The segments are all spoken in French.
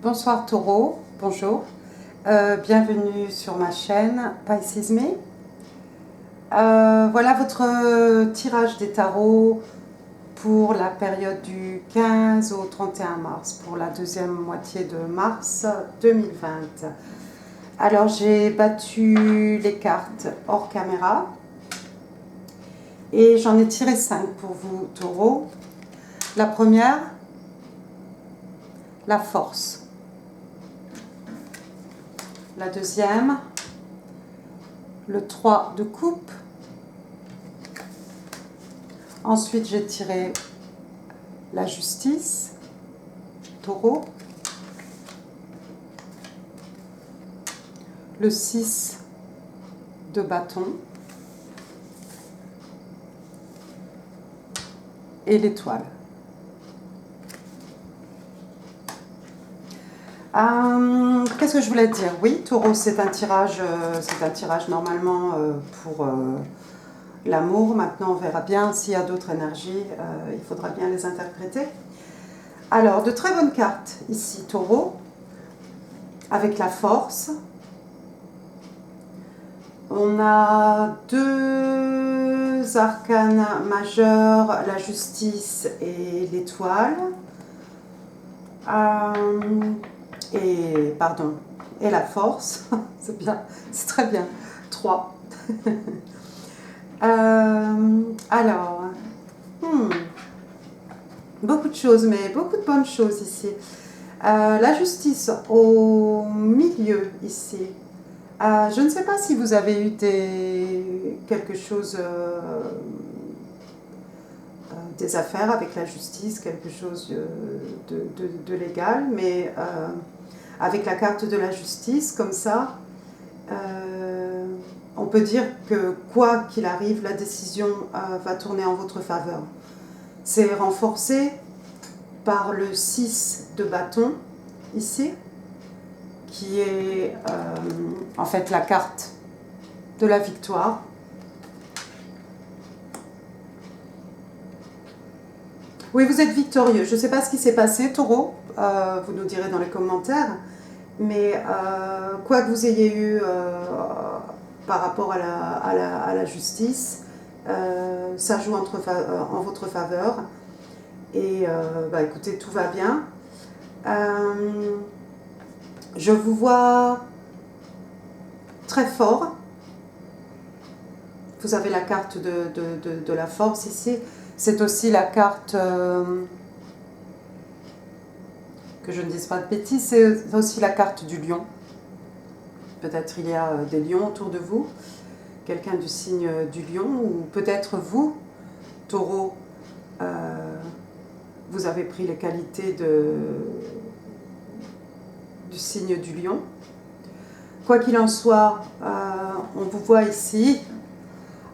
Bonsoir Taureau, bonjour. Bienvenue sur ma chaîne Pisces Me. Voilà votre tirage des tarots pour la période du 15 au 31 mars, pour la deuxième moitié de mars 2020. Alors j'ai battu les cartes hors caméra et j'en ai tiré 5 pour vous Taureau. La première, la force. La deuxième, le 3 de coupe. Ensuite, j'ai tiré la justice, Taureau. Le 6 de bâton. Et l'étoile. Qu'est-ce que je voulais dire? Oui, Taureau, c'est un tirage normalement pour l'amour. Maintenant, on verra bien s'il y a d'autres énergies. Il faudra bien les interpréter. Alors, de très bonnes cartes ici, Taureau, avec la force. On a deux arcanes majeurs, la justice et l'étoile. Et la force, c'est bien, c'est très bien. 3. Alors, beaucoup de choses, mais beaucoup de bonnes choses ici. La justice au milieu ici. Je ne sais pas si vous avez eu quelque chose, des affaires avec la justice, quelque chose de légal, mais avec la carte de la justice, comme ça, on peut dire que quoi qu'il arrive, la décision va tourner en votre faveur. C'est renforcé par le 6 de bâton, ici, qui est en fait la carte de la victoire. Oui, vous êtes victorieux. Je ne sais pas ce qui s'est passé, Taureau, vous nous direz dans les commentaires, mais quoi que vous ayez eu par rapport à la justice, ça joue en votre faveur. Et écoutez, tout va bien. Je vous vois très fort. Vous avez la carte de la force ici. C'est aussi la carte, que je ne dise pas de bêtises, c'est aussi la carte du lion. Peut-être il y a des lions autour de vous, quelqu'un du signe du lion, ou peut-être vous, Taureau, vous avez pris les qualités du signe du lion. Quoi qu'il en soit, on vous voit ici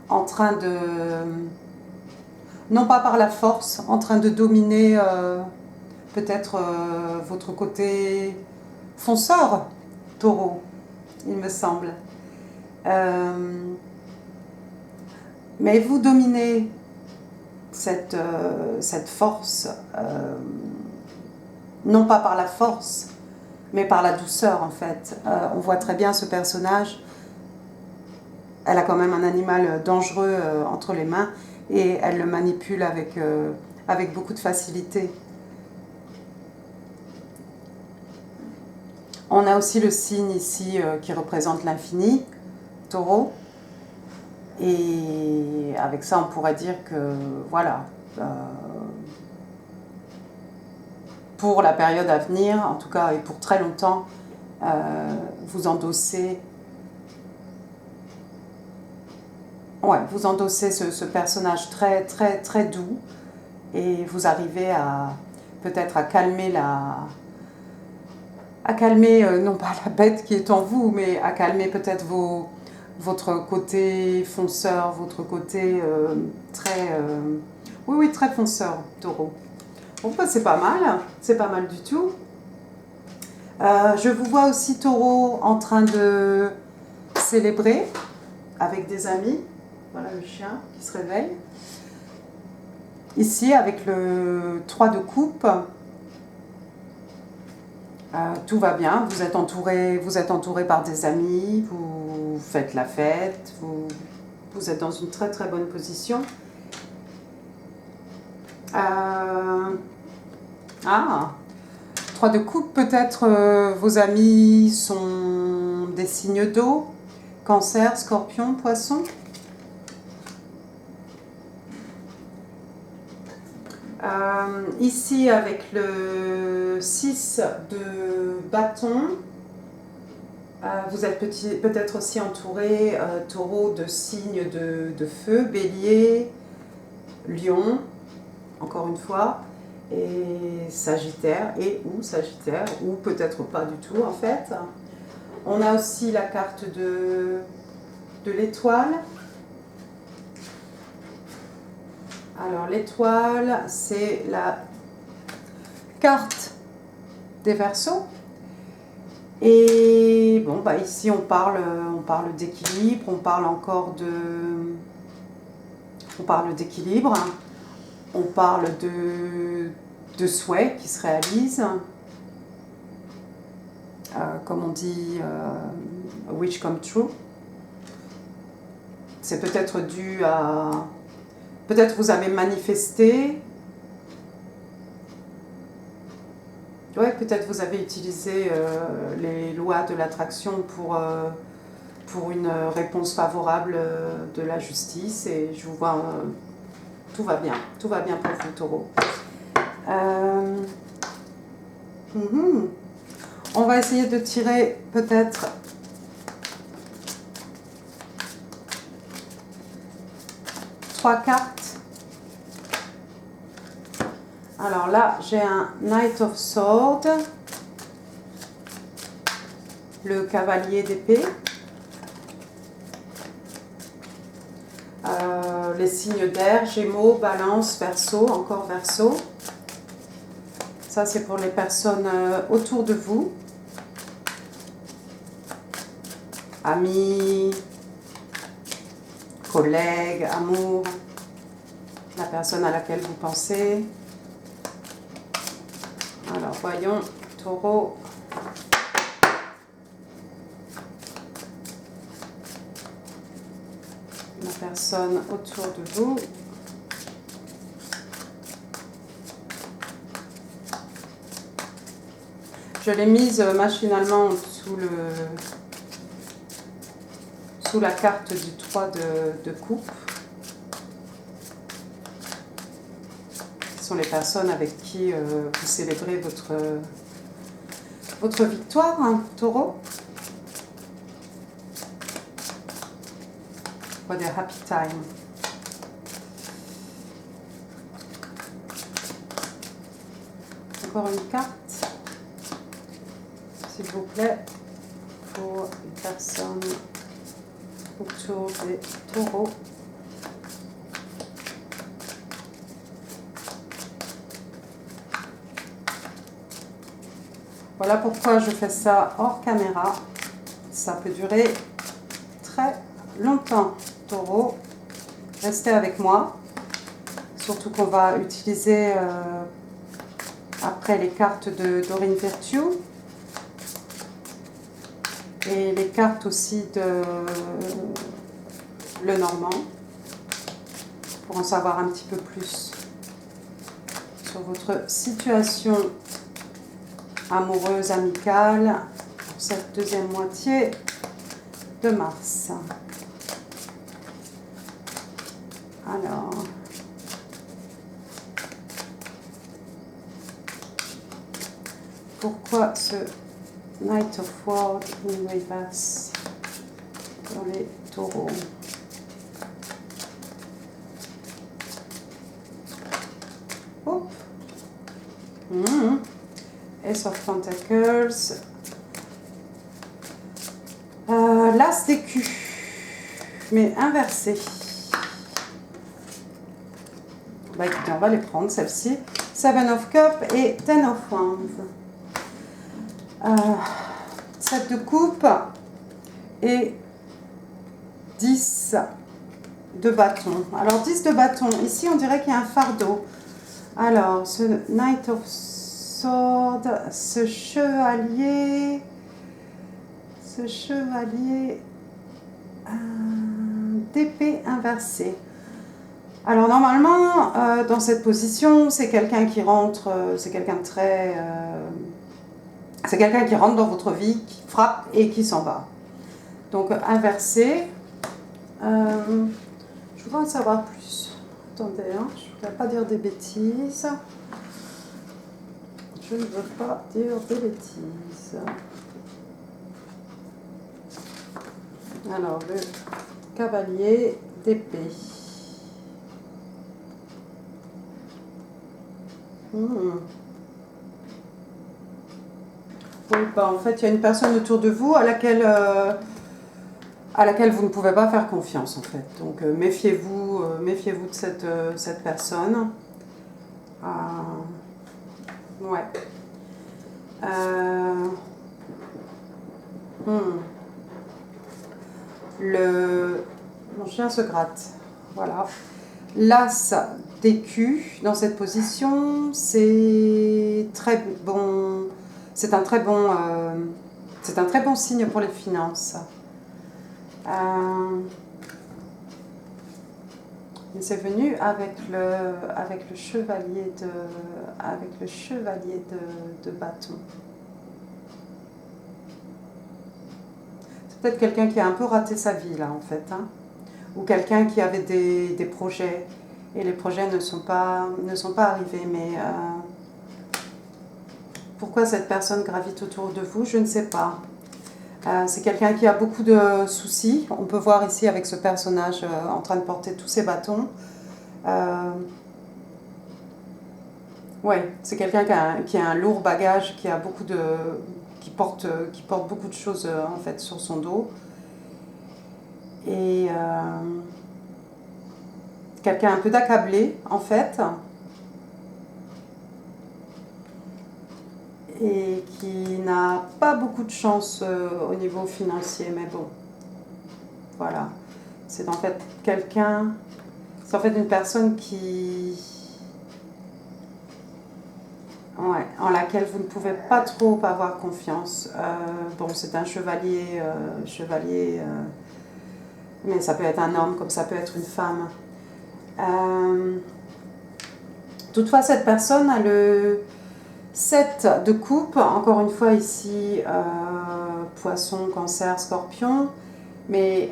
en train de, non pas par la force, en train de dominer peut-être votre côté fonceur, Taureau, il me semble. Mais vous dominez cette force, non pas par la force, mais par la douceur en fait. On voit très bien ce personnage. Elle a quand même un animal dangereux entre les mains et elle le manipule avec beaucoup de facilité. On a aussi le signe ici qui représente l'infini, Taureau. Et avec ça, on pourrait dire que, voilà, pour la période à venir, en tout cas, et pour très longtemps, vous endossez ce personnage très, très, très doux et vous arrivez peut-être à calmer non pas la bête qui est en vous, mais à calmer peut-être votre côté fonceur, votre côté très... oui, très fonceur, Taureau. Bon, bah, c'est pas mal du tout. Je vous vois aussi, Taureau, en train de célébrer avec des amis. Voilà le chien qui se réveille. Ici, avec le 3 de coupe, Tout va bien, vous êtes entouré par des amis, vous faites la fête, vous êtes dans une très très bonne position. Ah, 3 de coupe, peut-être vos amis sont des signes d'eau, Cancer, Scorpion, Poisson. Ici, avec le 6 de bâton, vous êtes peut-être aussi entouré, taureau, de signes de feu, bélier, lion, encore une fois, et sagittaire, ou peut-être pas du tout en fait. On a aussi la carte de l'étoile. Alors l'étoile, c'est la carte des Verseaux. Et bon, bah ici on parle d'équilibre, on parle d'équilibre, on parle de souhaits qui se réalisent. Comme on dit, a wish come true. C'est peut-être dû à... Peut-être vous avez manifesté. Ouais, peut-être vous avez utilisé les lois de l'attraction pour une réponse favorable de la justice. Et je vous vois, tout va bien pour vous, taureau. On va essayer de tirer peut-être 3 cartes. Alors là, j'ai un Knight of Swords, le cavalier d'épée, les signes d'air, Gémeaux, Balance, Verseau, encore Verseau. Ça, c'est pour les personnes autour de vous, amis, collègues, amour, la personne à laquelle vous pensez. Alors, voyons, taureau. La personne autour de vous. Je l'ai mise machinalement sous la carte du 3 de coupe. Ce sont les personnes avec qui vous célébrez votre victoire, hein, taureau. For the happy time. Encore une carte, s'il vous plaît, pour les personnes autour des taureaux. Voilà pourquoi je fais ça hors caméra. Ça peut durer très longtemps, taureau. Restez avec moi. Surtout qu'on va utiliser après les cartes de Doreen Virtue. Et les cartes aussi de Lenormand. Pour en savoir un petit peu plus sur votre situation amoureuse, amicale, pour cette deuxième moitié de mars. Alors, pourquoi ce Knight of Swords in reverse pour les taureaux? Hop. Ace of Pentacles. L'As d'écu, mais inversé. Bah écoutez, on va les prendre, celle-ci. Seven of Cups et Ten of Wands. 7 de coupe et 10 de bâton. Alors 10 de bâton, ici on dirait qu'il y a un fardeau. Alors ce Knight of Swords, ce chevalier d'épée inversée. Alors normalement, dans cette position, c'est quelqu'un qui rentre, c'est quelqu'un de très... c'est quelqu'un qui rentre dans votre vie, qui frappe et qui s'en va. Donc inversé. Je voudrais en savoir plus. Attendez, hein, je ne voudrais pas dire des bêtises. Je ne veux pas dire des bêtises. Alors, le cavalier d'épée. Oui, bah, en fait, il y a une personne autour de vous à laquelle vous ne pouvez pas faire confiance, en fait. Donc, méfiez-vous de cette personne. Ouais. Mon chien se gratte. Voilà. L'as d'écu dans cette position, c'est très bon. C'est un très bon signe pour les finances. Mais c'est venu avec le chevalier de bâton. C'est peut-être quelqu'un qui a un peu raté sa vie là en fait, hein, ou quelqu'un qui avait des projets et les projets ne sont pas arrivés. Mais pourquoi cette personne gravite autour de vous, je ne sais pas. C'est quelqu'un qui a beaucoup de soucis. On peut voir ici avec ce personnage en train de porter tous ses bâtons. Ouais, c'est quelqu'un qui a un lourd bagage, qui porte beaucoup de choses en fait sur son dos. Et quelqu'un un peu d'accablé en fait. Et qui n'a pas beaucoup de chance au niveau financier, mais bon, voilà. C'est en fait une personne en laquelle vous ne pouvez pas trop avoir confiance. Bon, c'est un chevalier, mais ça peut être un homme comme ça peut être une femme. Toutefois, cette personne a le 7 de coupe, encore une fois ici, poisson, cancer, scorpion, mais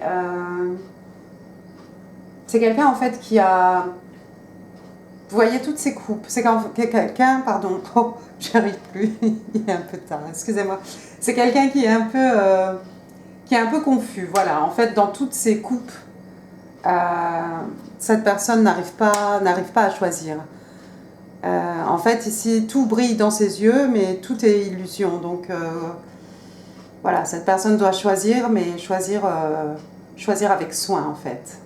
c'est quelqu'un en fait qui a... Vous voyez toutes ces coupes, c'est quelqu'un, pardon, oh, j'arrive plus, il est un peu tard, excusez-moi, c'est quelqu'un qui est un peu confus, voilà, en fait dans toutes ces coupes, cette personne n'arrive pas à choisir. En fait, ici, tout brille dans ses yeux, mais tout est illusion. Donc, voilà, cette personne doit choisir, mais choisir avec soin, en fait.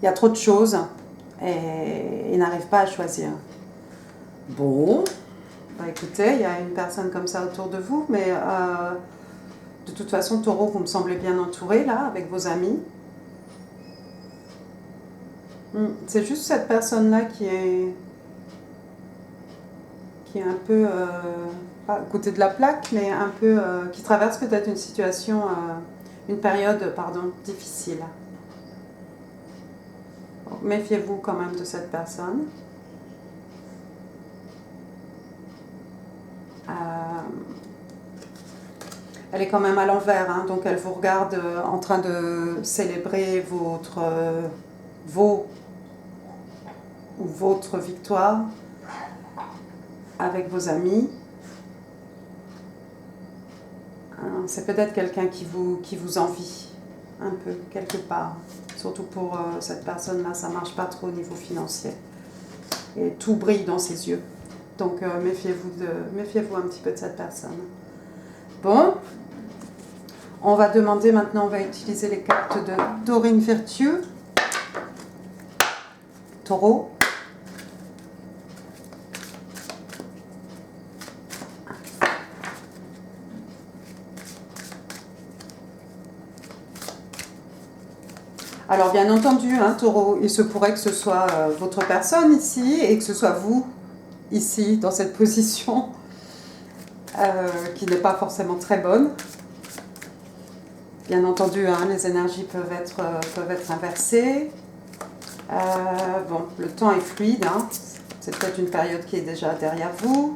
Il y a trop de choses et il n'arrive pas à choisir. Bon, bah, écoutez, il y a une personne comme ça autour de vous, mais de toute façon, Taureau, vous me semblez bien entouré, là, avec vos amis. C'est juste cette personne-là qui est un peu, pas à côté de la plaque, mais un peu, qui traverse peut-être une période difficile. Donc, méfiez-vous quand même de cette personne. Elle est quand même à l'envers, hein, donc elle vous regarde en train de célébrer votre victoire avec vos amis. C'est peut-être quelqu'un qui vous envie un peu, quelque part. Surtout pour cette personne-là, ça ne marche pas trop au niveau financier. Et tout brille dans ses yeux. Donc méfiez-vous un petit peu de cette personne. Bon, on va utiliser les cartes de Dorine Virtue. Taureau. Alors bien entendu, hein, Taureau, il se pourrait que ce soit votre personne ici et que ce soit vous ici, dans cette position, qui n'est pas forcément très bonne. Bien entendu, hein, les énergies peuvent être inversées. Bon, le temps est fluide, hein. C'est peut-être une période qui est déjà derrière vous.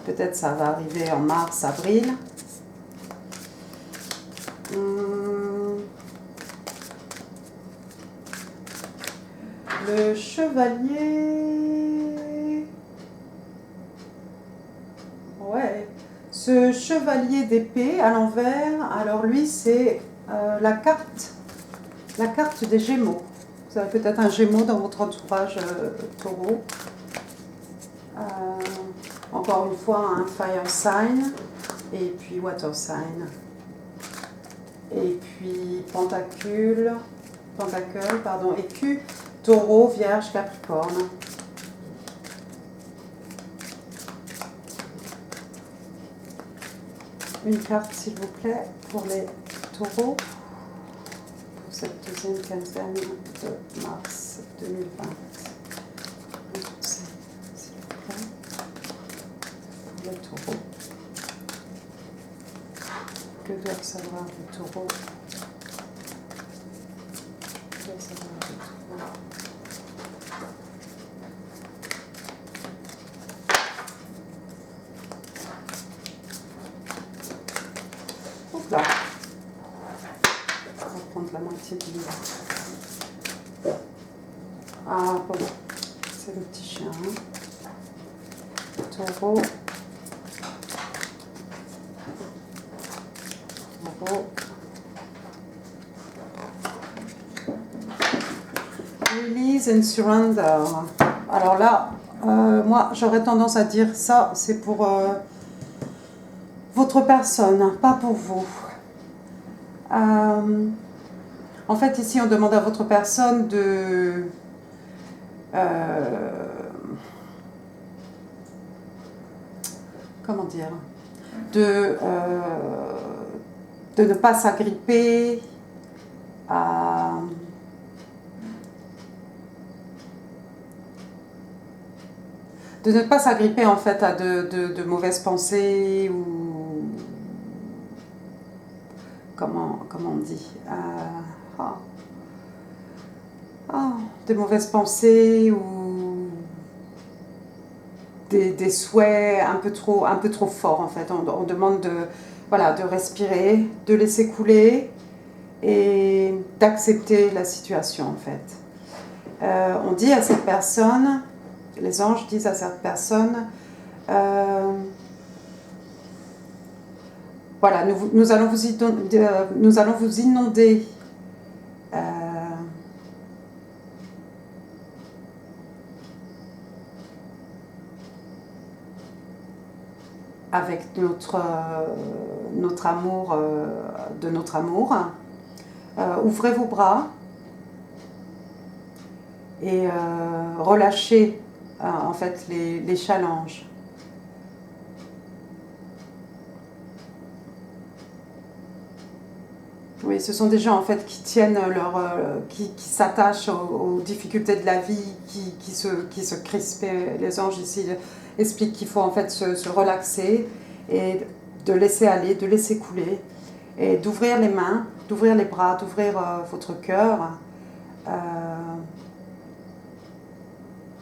Peut-être ça va arriver en mars, avril. Le chevalier... Ouais. Ce chevalier d'épée à l'envers, alors lui c'est la carte des Gémeaux. Vous avez peut-être un Gémeaux dans votre entourage Taureau. Encore une fois, un fire sign et puis water sign. Et puis pentacle, écu, Taureau, Vierge, Capricorne. Une carte s'il vous plaît pour les taureaux pour cette deuxième quinzaine de mars 2020. Un conseil s'il vous plaît pour les taureaux. Que doivent savoir les taureaux? Que doivent savoir les taureaux? Là. On va prendre la moitié du livre. Ah, bon. C'est le petit chien. Hein. Taureau. Taureau. Release and surrender. Alors là, moi, j'aurais tendance à dire ça, c'est pour votre personne, pas pour vous. En fait, ici, on demande à votre personne de... comment dire? De ne pas s'agripper à... de ne pas s'agripper en fait à de mauvaises pensées ou comment on dit des mauvaises pensées ou des souhaits un peu trop forts en fait. On demande de respirer, de laisser couler et d'accepter la situation en fait. On dit à cette personne, les anges disent à cette personne, voilà, nous allons vous inonder avec notre amour, de notre amour. Ouvrez vos bras et relâchez en fait les challenges. Oui, ce sont des gens en fait qui tiennent qui s'attachent aux difficultés de la vie, qui se crispent. Les anges ici expliquent qu'il faut en fait se relaxer et de laisser aller, de laisser couler et d'ouvrir les mains, d'ouvrir les bras, d'ouvrir votre cœur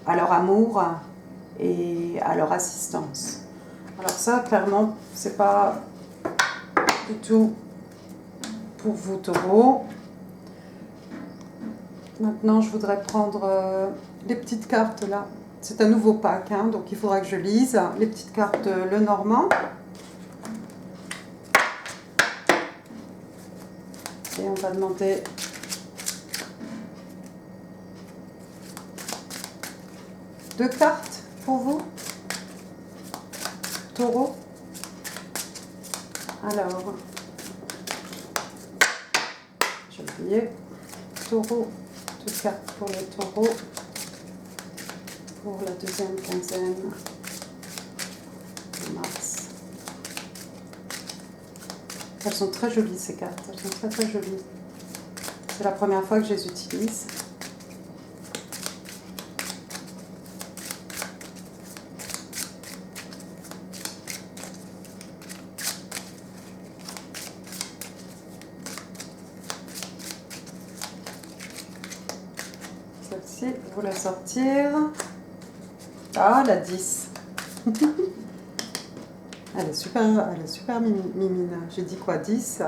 à leur amour et à leur assistance. Alors ça, clairement, c'est pas du tout pour vous, Taureau. Maintenant, je voudrais prendre les petites cartes là. C'est un nouveau pack, hein, donc il faudra que je lise les petites cartes Lenormand. Et on va demander deux cartes pour vous, Taureau. Alors, j'ai oublié, Taureau, deux cartes pour les taureaux pour la deuxième quinzaine de mars. Elles sont très jolies ces cartes, elles sont très très jolies. C'est la première fois que je les utilise. Si, vous la sortir. Ah, la 10. Elle est super mimine. J'ai dit quoi, 10?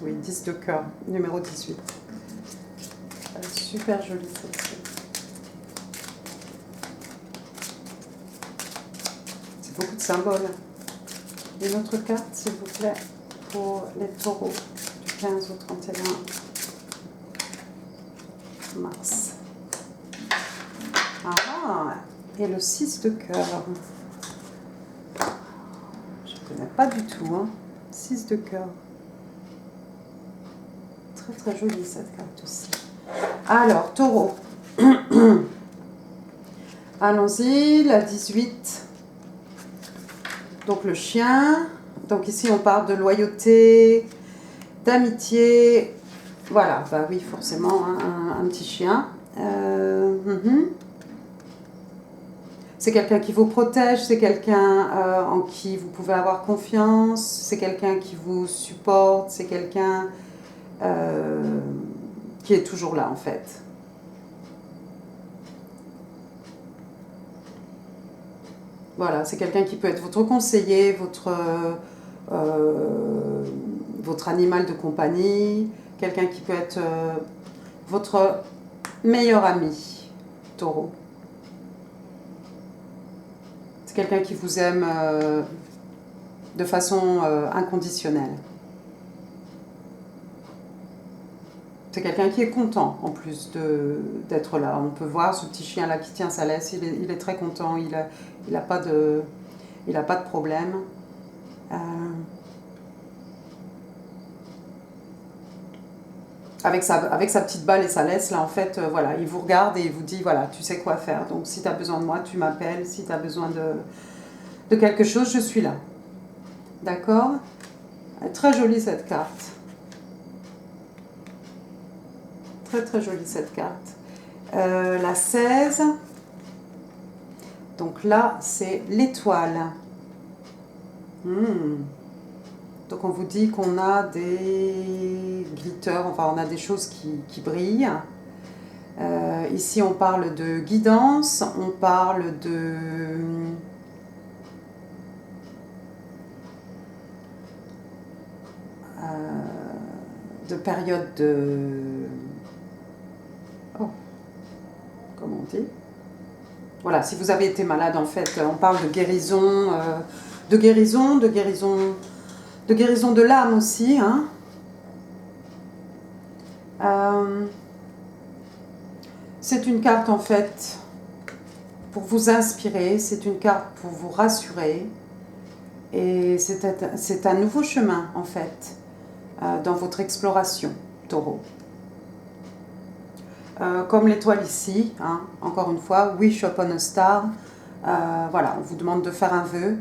Oui, 10 de cœur, numéro 18. Elle est super jolie celle-ci. C'est beaucoup de symboles. Une autre carte, s'il vous plaît, pour les taureaux du 15 au 31 mars. Ah, et le 6 de cœur. Je ne connais pas du tout, hein. 6 de cœur. Très très jolie cette carte aussi. Alors, taureau. Allons-y, la 18. Donc le chien. Donc ici on parle de loyauté, d'amitié. Voilà, bah oui, forcément, hein, un petit chien. C'est quelqu'un qui vous protège, c'est quelqu'un en qui vous pouvez avoir confiance, c'est quelqu'un qui vous supporte, c'est quelqu'un qui est toujours là en fait. Voilà, c'est quelqu'un qui peut être votre conseiller, votre animal de compagnie, quelqu'un qui peut être votre meilleur ami, taureau. C'est quelqu'un qui vous aime de façon inconditionnelle. C'est quelqu'un qui est content en plus d'être là. On peut voir ce petit chien là qui tient sa laisse, il est très content, il n'a pas de problème. Avec sa petite balle et sa laisse, là en fait, voilà, il vous regarde et il vous dit, voilà, tu sais quoi faire. Donc si tu as besoin de moi, tu m'appelles. Si tu as besoin de quelque chose, je suis là. D'accord? Très jolie cette carte. Très très jolie cette carte. La 16. Donc là, c'est l'étoile. Donc on vous dit qu'on a des glitters, enfin on a des choses qui brillent. Ici on parle de guidance, on parle de période de... Oh, comment on dit? Voilà, si vous avez été malade en fait, on parle de guérison, de l'âme aussi. Hein. C'est une carte en fait pour vous inspirer, c'est une carte pour vous rassurer. Et c'est un nouveau chemin en fait dans votre exploration, taureau. Comme l'étoile ici, hein, encore une fois, wish upon a star. Voilà, on vous demande de faire un vœu.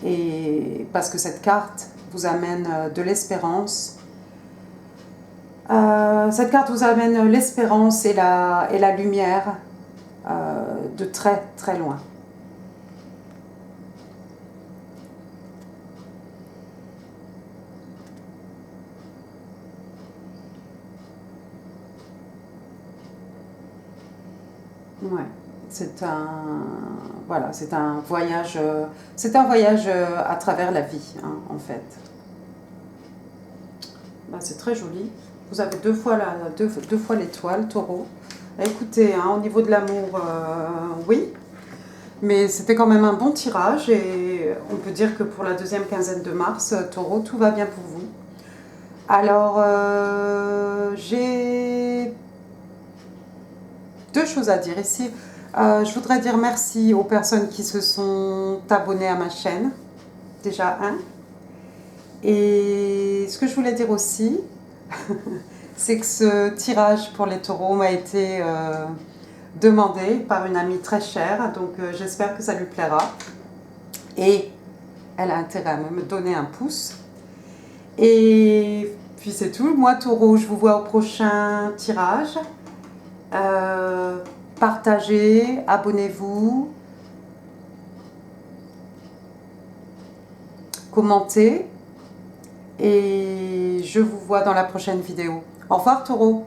Et parce que cette carte vous amène de l'espérance. Cette carte vous amène l'espérance et la lumière de très très loin. Ouais, c'est un voyage à travers la vie, hein, en fait. Bah, c'est très joli. Vous avez deux fois l'étoile, taureau. Écoutez, hein, au niveau de l'amour, oui, mais c'était quand même un bon tirage et on peut dire que pour la deuxième quinzaine de mars, taureau, tout va bien pour vous. Alors, j'ai deux choses à dire ici. Je voudrais dire merci aux personnes qui se sont abonnées à ma chaîne. Déjà un. Et ce que je voulais dire aussi, c'est que ce tirage pour les taureaux m'a été demandé par une amie très chère. Donc j'espère que ça lui plaira. Et elle a intérêt à me donner un pouce. Et puis c'est tout. Moi, taureau, je vous vois au prochain tirage. Partagez, abonnez-vous, commentez et je vous vois dans la prochaine vidéo. Au revoir taureau!